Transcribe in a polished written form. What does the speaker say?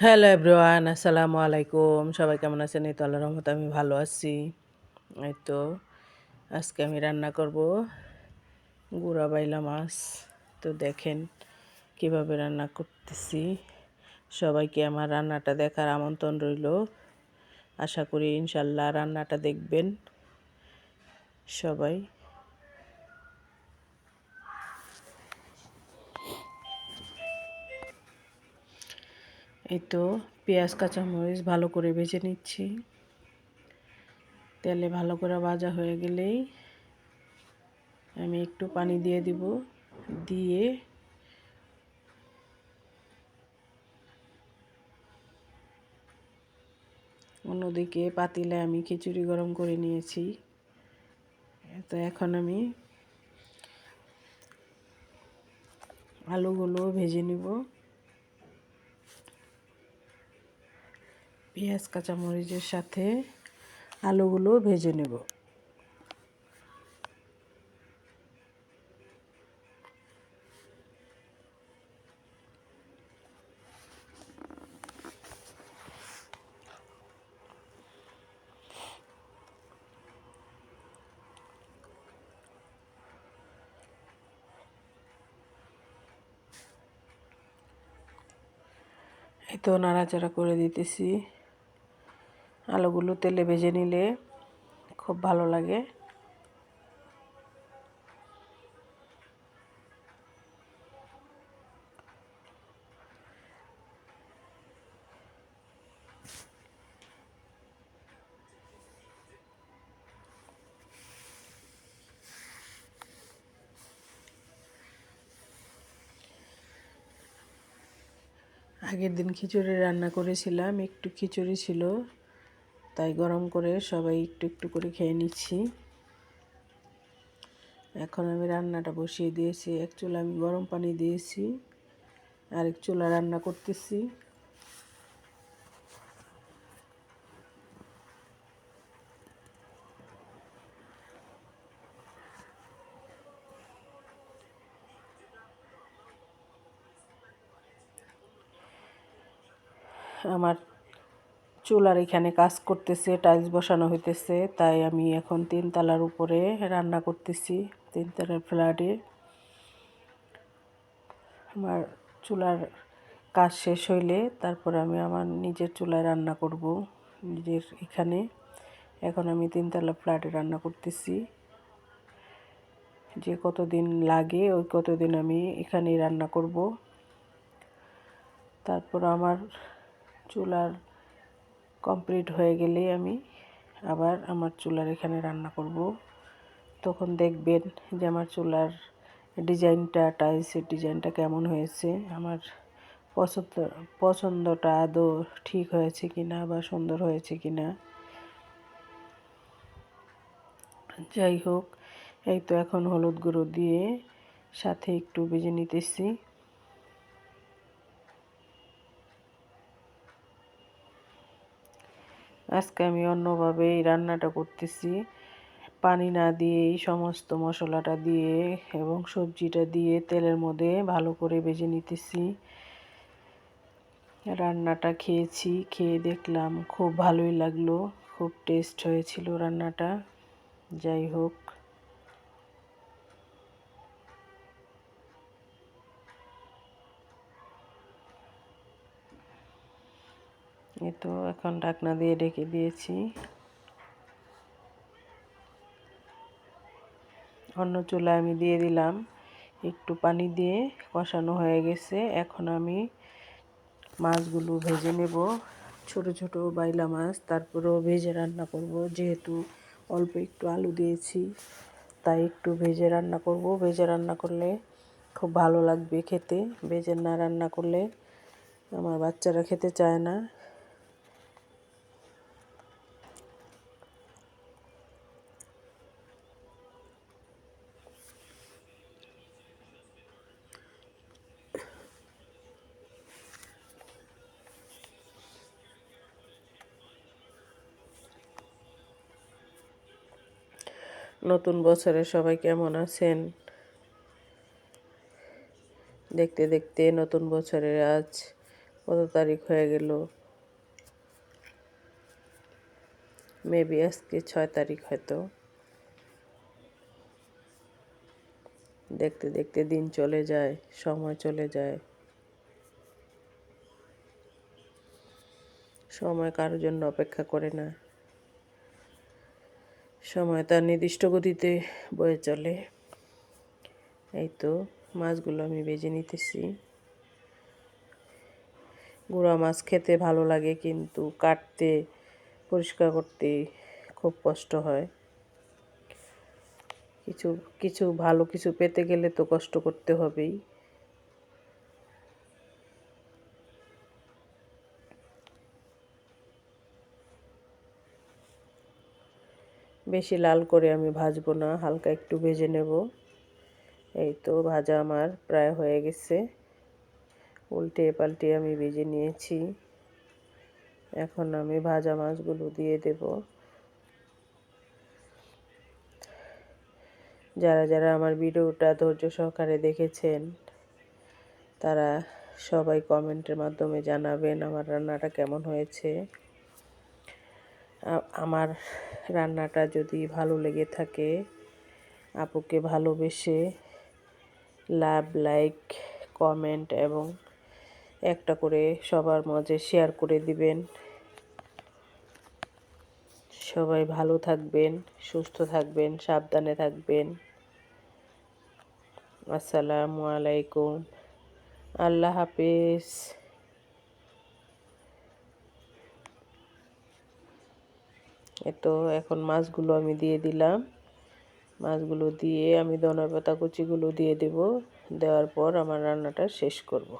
Hello everyone, আসসালামু আলাইকুম। সবাই কেমন আছেন? এই তো আল্লাহর রহমতে আমি ভালো আছি। এই তো আজকে আমি রান্না করব গুঁড়া বাইলা মাছ। তো দেখেন কিভাবে রান্না করতেছি। সবাইকে আমার রান্নাটা দেখার আমন্ত্রণ রইল। আশা করি ইনশাল্লাহ রান্নাটা দেখবেন সবাই। এই তো পেঁয়াজ কাঁচামরিচ ভালো করে ভেজে নিচ্ছি। তেলে ভালো করে ভাজা হয়ে গেলেই আমি একটু পানি দিয়ে দিব। দিয়ে অন্যদিকে পাতিলে আমি খিচুড়ি গরম করে নিয়েছি। তো এখন আমি আলুগুলো ভেজে নিব। পেঁয়াজ কাঁচামরিচের সাথে আলুগুলো ভেজে নেব। এই তো নাড়াচাড়া করে দিতেছি। আলুগুলো তেলে ভেজে নিলে খুব ভালো লাগে। আগের দিন খিচুড়ি রান্না করেছিলাম, একটু খিচুড়ি ছিল, তাই গরম করে সবাই একটু একটু করে খেয়ে নিচ্ছি। এখন আমি রান্নাটা বসিয়ে দিয়েছি। এক চুলা আমি গরম পানি দিয়েছি, আরেক চুলা রান্না করতেছি। আমার চুলার এখানে কাজ করতেছে, টাইলস বসানো হইতেছে, তাই আমি এখন 3 তলার উপরে রান্না করতেছি। 3 তলার ফ্ল্যাটে আমার চুলার কাজ শেষ হইলে তারপরে আমি আমার নিজের চুলায় রান্না করব, নিজের এখানে। এখন আমি 3 তলা ফ্ল্যাটে রান্না করতেছি। যে কতদিন লাগে ওই কতদিন আমি এখানেই রান্না করব। তারপর আমার চুলার কমপ্লিট হয়ে গেলে আমি আবার আমার চুলার এখানে রান্না করব। তখন দেখবেন যে আমার চুলার ডিজাইনটা, টাইলসের ডিজাইনটা কেমন হয়েছে, আমার পছন্দটা আদৌ ঠিক হয়েছে কিনা বা সুন্দর হয়েছে কিনা। যাই হোক, এই তো এখন হলুদ গুঁড়ো দিয়ে সাথে একটু ভেজে নিতেছি। আজকে আমি অন্যভাবে এই রান্নাটা করতেছি। পানি না দিয়েই সমস্ত মশলাটা দিয়ে এবং সবজিটা দিয়ে তেলের মধ্যে ভালো করে ভেজে নিতেছি। রান্নাটা খেয়েছি, খেয়ে দেখলাম খুব ভালোই লাগলো, খুব টেস্ট হয়েছিল রান্নাটা। যাই হোক, এই তো এখন ঢাকনা দিয়ে ঢেকে দিয়েছি। অন্য চুলায় আমি দিয়ে দিলাম, একটু পানি দিয়ে কষানো হয়ে গেছে। এখন আমি মাছগুলো ভেজে নেব, ছোট ছোট বাইলা মাছ। তারপরেও ভেজে রান্না করব, যেহেতু অল্প একটু আলু দিয়েছি, তাই একটু ভেজে রান্না করব। ভেজে রান্না করলে খুব ভালো লাগবে খেতে। ভেজে না রান্না করলে আমার বাচ্চারা খেতে চায় না। নতুন বছরে সবাই কেমন আছেন? দেখতে দেখতে নতুন বছরের আজ কত তারিখ হয়ে গেল, মেবি আজকে 6 তারিখ হয়তো। দেখতে দেখতে দিন চলে যায়, সময় চলে যায়। সময় কারোর জন্য অপেক্ষা করে না, সময় তার নির্দিষ্ট গতিতে বয়ে চলে। এই তো মাছগুলো আমি ভেজে নিতেছি। গুঁড়া মাছ খেতে ভালো লাগে, কিন্তু কাটতে, পরিষ্কার করতে খুব কষ্ট হয়। কিছু কিছু ভালো কিছু পেতে গেলে তো কষ্ট করতে হবেই। বেশি লাল করে আমি ভাজবো না, হালকা একটু ভেজে নেব। এই তো ভাজা আমার প্রায় হয়ে গেছে, উল্টে পাল্টে আমি ভেজে নিয়েছি। এখন আমি ভাজা মাছগুলো দিয়ে দেব। যারা যারা আমার ভিডিওটা ধৈর্য সহকারে দেখেছেন, তারা সবাই কমেন্টের মাধ্যমে জানাবেন আমার রান্নাটা কেমন হয়েছে। আমার রান্নাটা যদি ভালো লেগে থাকে, আপুকে ভালোবেসে লাভ, লাইক, কমেন্ট এবং একটা করে সবার মাঝে শেয়ার করে দিবেন। সবাই ভালো থাকবেন, সুস্থ থাকবেন, সাবধানে থাকবেন। আসসালামু আলাইকুম, আল্লাহ হাফেজ। তো এখন মাছগুলো আমি দিয়ে দিলাম। মাছগুলো দিয়ে আমি ধনেপাতা কুচিগুলো দিয়ে দেব। দেওয়ার পর আমার রান্নাটা শেষ করব।